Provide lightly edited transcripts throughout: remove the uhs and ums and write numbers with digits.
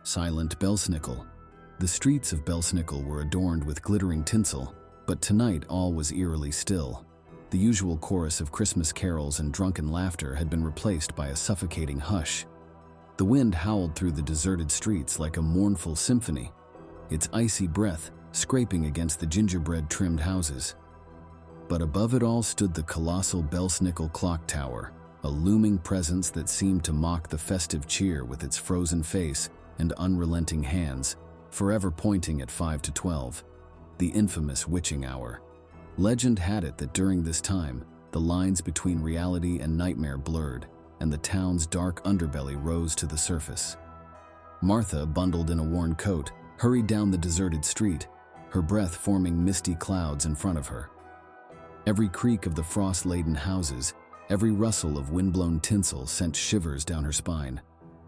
silent Belsnickel. The streets of Belsnickel were adorned with glittering tinsel, but tonight all was eerily still. The usual chorus of Christmas carols and drunken laughter had been replaced by a suffocating hush. The wind howled through the deserted streets like a mournful symphony, its icy breath scraping against the gingerbread-trimmed houses. But above it all stood the colossal Belsnickel clock tower, a looming presence that seemed to mock the festive cheer with its frozen face and unrelenting hands, forever pointing at 5 to 12, the infamous witching hour. Legend had it that during this time, the lines between reality and nightmare blurred, and the town's dark underbelly rose to the surface. Martha, bundled in a worn coat, hurried down the deserted street, her breath forming misty clouds in front of her. Every creak of the frost-laden houses, every rustle of wind-blown tinsel sent shivers down her spine.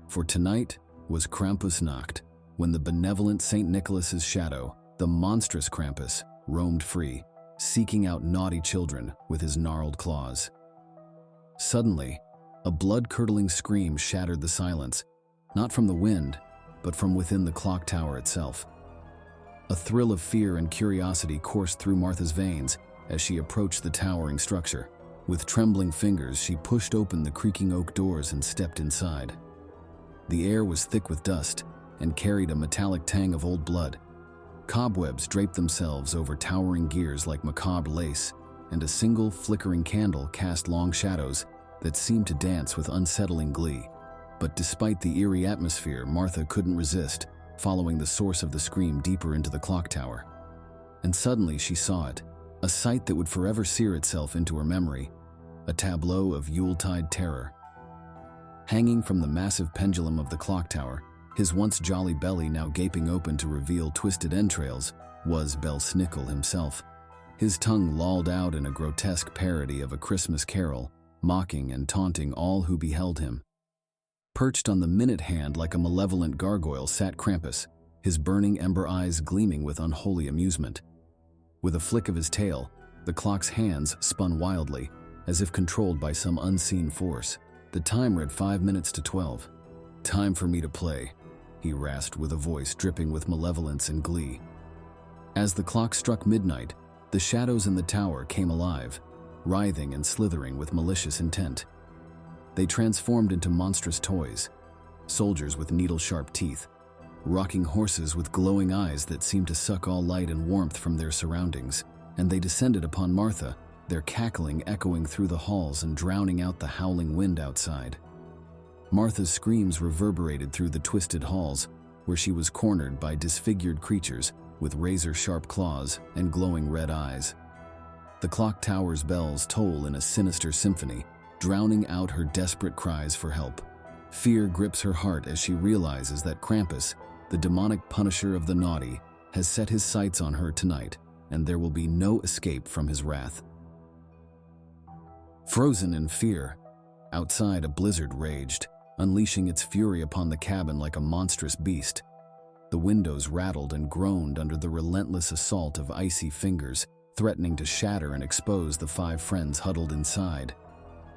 For tonight was Krampusnacht, when the benevolent St. Nicholas's shadow, the monstrous Krampus, roamed free, seeking out naughty children with his gnarled claws. Suddenly, a blood-curdling scream shattered the silence, not from the wind, but from within the clock tower itself. A thrill of fear and curiosity coursed through Martha's veins as she approached the towering structure. With trembling fingers, she pushed open the creaking oak doors and stepped inside. The air was thick with dust and carried a metallic tang of old blood. Cobwebs draped themselves over towering gears like macabre lace, and a single flickering candle cast long shadows that seemed to dance with unsettling glee. But despite the eerie atmosphere, Martha couldn't resist, following the source of the scream deeper into the clock tower. And suddenly she saw it, a sight that would forever sear itself into her memory, a tableau of Yuletide terror. Hanging from the massive pendulum of the clock tower, his once jolly belly now gaping open to reveal twisted entrails, was Belsnickel himself. His tongue lolled out in a grotesque parody of a Christmas carol, mocking and taunting all who beheld him. Perched on the minute hand like a malevolent gargoyle sat Krampus, his burning ember eyes gleaming with unholy amusement. With a flick of his tail, the clock's hands spun wildly, as if controlled by some unseen force. The time read 5 minutes to 12. "Time for me to play," he rasped with a voice dripping with malevolence and glee. As the clock struck midnight, the shadows in the tower came alive, writhing and slithering with malicious intent. They transformed into monstrous toys, soldiers with needle-sharp teeth, rocking horses with glowing eyes that seemed to suck all light and warmth from their surroundings, and they descended upon Martha, their cackling echoing through the halls and drowning out the howling wind outside. Martha's screams reverberated through the twisted halls, where she was cornered by disfigured creatures with razor-sharp claws and glowing red eyes. The clock tower's bells toll in a sinister symphony, drowning out her desperate cries for help. Fear grips her heart as she realizes that Krampus, the demonic punisher of the naughty, has set his sights on her tonight, and there will be no escape from his wrath. Frozen in fear, outside a blizzard raged, unleashing its fury upon the cabin like a monstrous beast. The windows rattled and groaned under the relentless assault of icy fingers, threatening to shatter and expose the 5 friends huddled inside.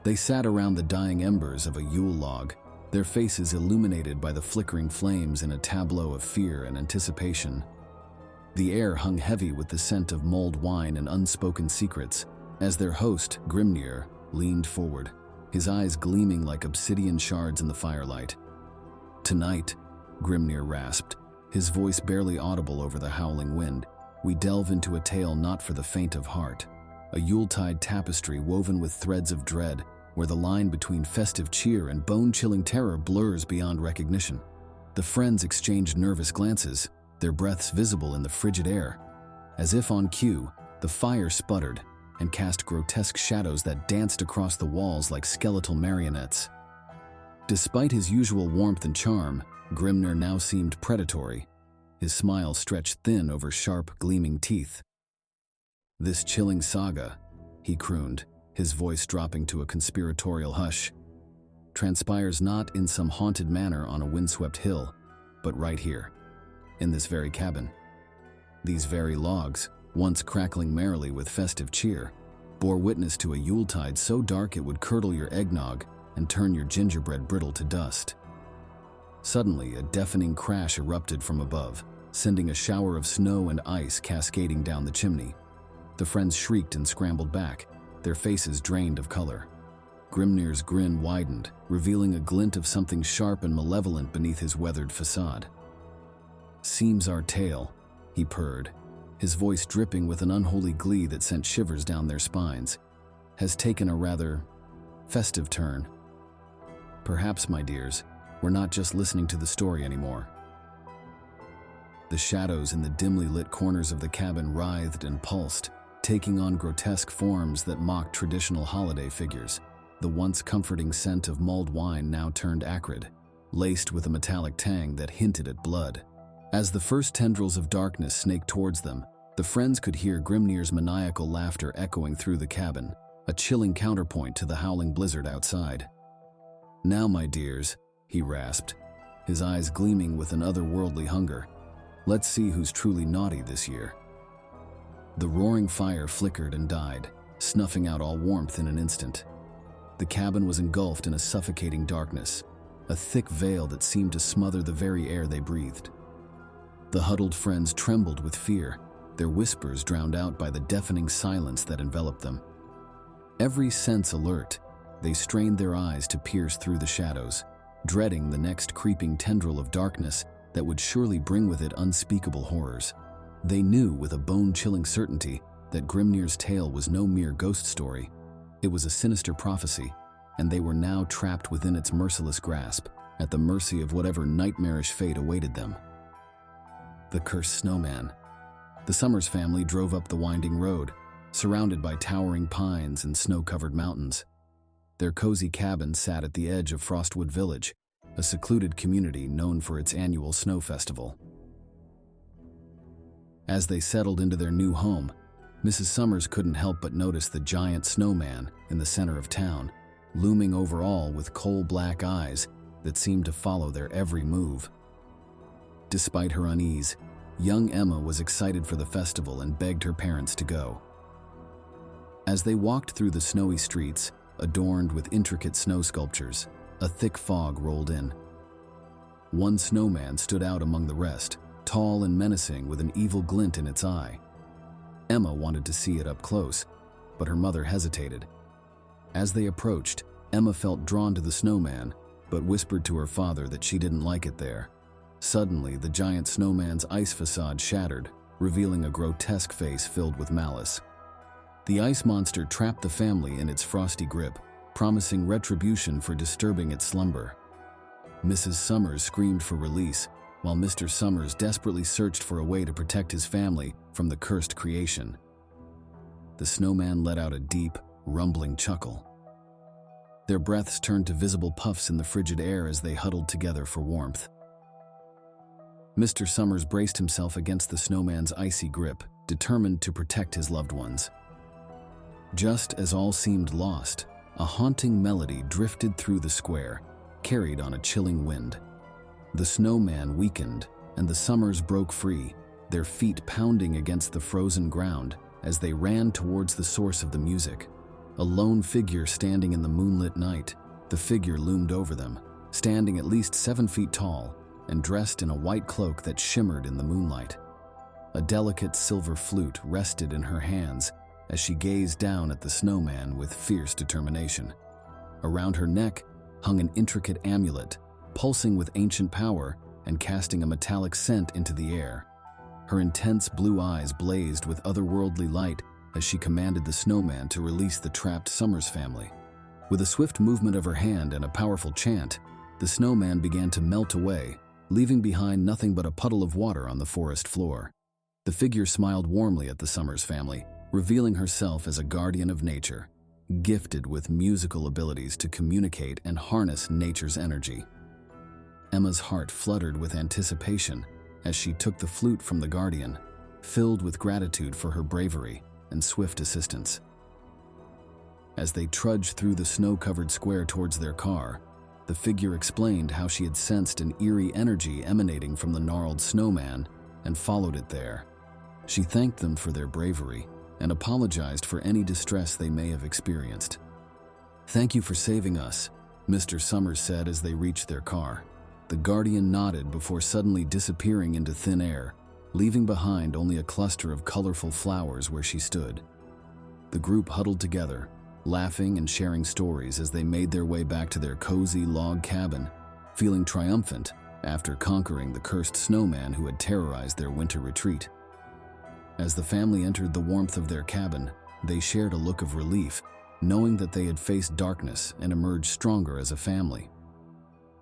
They sat around the dying embers of a Yule log, their faces illuminated by the flickering flames in a tableau of fear and anticipation. The air hung heavy with the scent of mulled wine and unspoken secrets, as their host, Grimnir, leaned forward, his eyes gleaming like obsidian shards in the firelight. "Tonight," Grimnir rasped, his voice barely audible over the howling wind, "we delve into a tale not for the faint of heart, a Yuletide tapestry woven with threads of dread, where the line between festive cheer and bone-chilling terror blurs beyond recognition." The friends exchanged nervous glances, their breaths visible in the frigid air. As if on cue, the fire sputtered and cast grotesque shadows that danced across the walls like skeletal marionettes. Despite his usual warmth and charm, Grimnir now seemed predatory, his smile stretched thin over sharp, gleaming teeth. "This chilling saga," he crooned, his voice dropping to a conspiratorial hush, "transpires not in some haunted manor on a windswept hill, but right here, in this very cabin. These very logs, once crackling merrily with festive cheer, bore witness to a Yuletide so dark it would curdle your eggnog and turn your gingerbread brittle to dust." Suddenly, a deafening crash erupted from above, sending a shower of snow and ice cascading down the chimney. The friends shrieked and scrambled back, their faces drained of color. Grimnir's grin widened, revealing a glint of something sharp and malevolent beneath his weathered facade. "Seems our tale," he purred, his voice dripping with an unholy glee that sent shivers down their spines, "has taken a rather festive turn. Perhaps, my dears, we're not just listening to the story anymore." The shadows in the dimly lit corners of the cabin writhed and pulsed, taking on grotesque forms that mocked traditional holiday figures. The once comforting scent of mulled wine now turned acrid, laced with a metallic tang that hinted at blood. As the first tendrils of darkness snaked towards them, the friends could hear Grimnir's maniacal laughter echoing through the cabin, a chilling counterpoint to the howling blizzard outside. "Now, my dears," he rasped, his eyes gleaming with an otherworldly hunger, "let's see who's truly naughty this year." The roaring fire flickered and died, snuffing out all warmth in an instant. The cabin was engulfed in a suffocating darkness, a thick veil that seemed to smother the very air they breathed. The huddled friends trembled with fear, their whispers drowned out by the deafening silence that enveloped them. Every sense alert, they strained their eyes to pierce through the shadows, dreading the next creeping tendril of darkness that would surely bring with it unspeakable horrors. They knew with a bone-chilling certainty that Grimnir's tale was no mere ghost story. It was a sinister prophecy, and they were now trapped within its merciless grasp, at the mercy of whatever nightmarish fate awaited them. The Cursed Snowman. The Summers family drove up the winding road, surrounded by towering pines and snow-covered mountains. Their cozy cabin sat at the edge of Frostwood Village, a secluded community known for its annual snow festival. As they settled into their new home, Mrs. Summers couldn't help but notice the giant snowman in the center of town, looming over all with coal-black eyes that seemed to follow their every move. Despite her unease, young Emma was excited for the festival and begged her parents to go. As they walked through the snowy streets, adorned with intricate snow sculptures, a thick fog rolled in. One snowman stood out among the rest, tall and menacing with an evil glint in its eye. Emma wanted to see it up close, but her mother hesitated. As they approached, Emma felt drawn to the snowman, but whispered to her father that she didn't like it there. Suddenly, the giant snowman's ice facade shattered, revealing a grotesque face filled with malice. The ice monster trapped the family in its frosty grip, promising retribution for disturbing its slumber. Mrs. Summers screamed for release, while Mr. Summers desperately searched for a way to protect his family from the cursed creation. The snowman let out a deep, rumbling chuckle. Their breaths turned to visible puffs in the frigid air as they huddled together for warmth. Mr. Summers braced himself against the snowman's icy grip, determined to protect his loved ones. Just as all seemed lost, a haunting melody drifted through the square, carried on a chilling wind. The snowman weakened, and the Summers broke free, their feet pounding against the frozen ground as they ran towards the source of the music. A lone figure standing in the moonlit night, the figure loomed over them, standing at least 7 feet tall and dressed in a white cloak that shimmered in the moonlight. A delicate silver flute rested in her hands as she gazed down at the snowman with fierce determination. Around her neck hung an intricate amulet, pulsing with ancient power and casting a metallic scent into the air. Her intense blue eyes blazed with otherworldly light as she commanded the snowman to release the trapped Summers family. With a swift movement of her hand and a powerful chant, the snowman began to melt away, leaving behind nothing but a puddle of water on the forest floor. The figure smiled warmly at the Summers family, revealing herself as a guardian of nature, gifted with musical abilities to communicate and harness nature's energy. Emma's heart fluttered with anticipation as she took the flute from the guardian, filled with gratitude for her bravery and swift assistance. As they trudged through the snow-covered square towards their car, the figure explained how she had sensed an eerie energy emanating from the gnarled snowman and followed it there. She thanked them for their bravery and apologized for any distress they may have experienced. "Thank you for saving us," Mr. Summers said as they reached their car. The guardian nodded before suddenly disappearing into thin air, leaving behind only a cluster of colorful flowers where she stood. The group huddled together, laughing and sharing stories as they made their way back to their cozy log cabin, feeling triumphant after conquering the cursed snowman who had terrorized their winter retreat. As the family entered the warmth of their cabin, they shared a look of relief, knowing that they had faced darkness and emerged stronger as a family.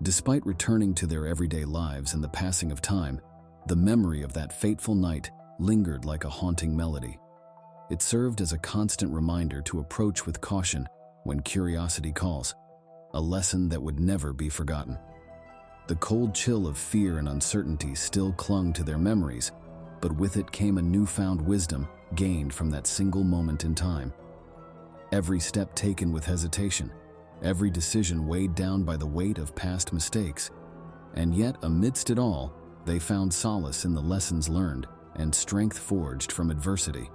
Despite returning to their everyday lives and the passing of time, the memory of that fateful night lingered like a haunting melody. It served as a constant reminder to approach with caution when curiosity calls, a lesson that would never be forgotten. The cold chill of fear and uncertainty still clung to their memories, but with it came a newfound wisdom gained from that single moment in time. Every step taken with hesitation, every decision weighed down by the weight of past mistakes, and yet amidst it all, they found solace in the lessons learned and strength forged from adversity.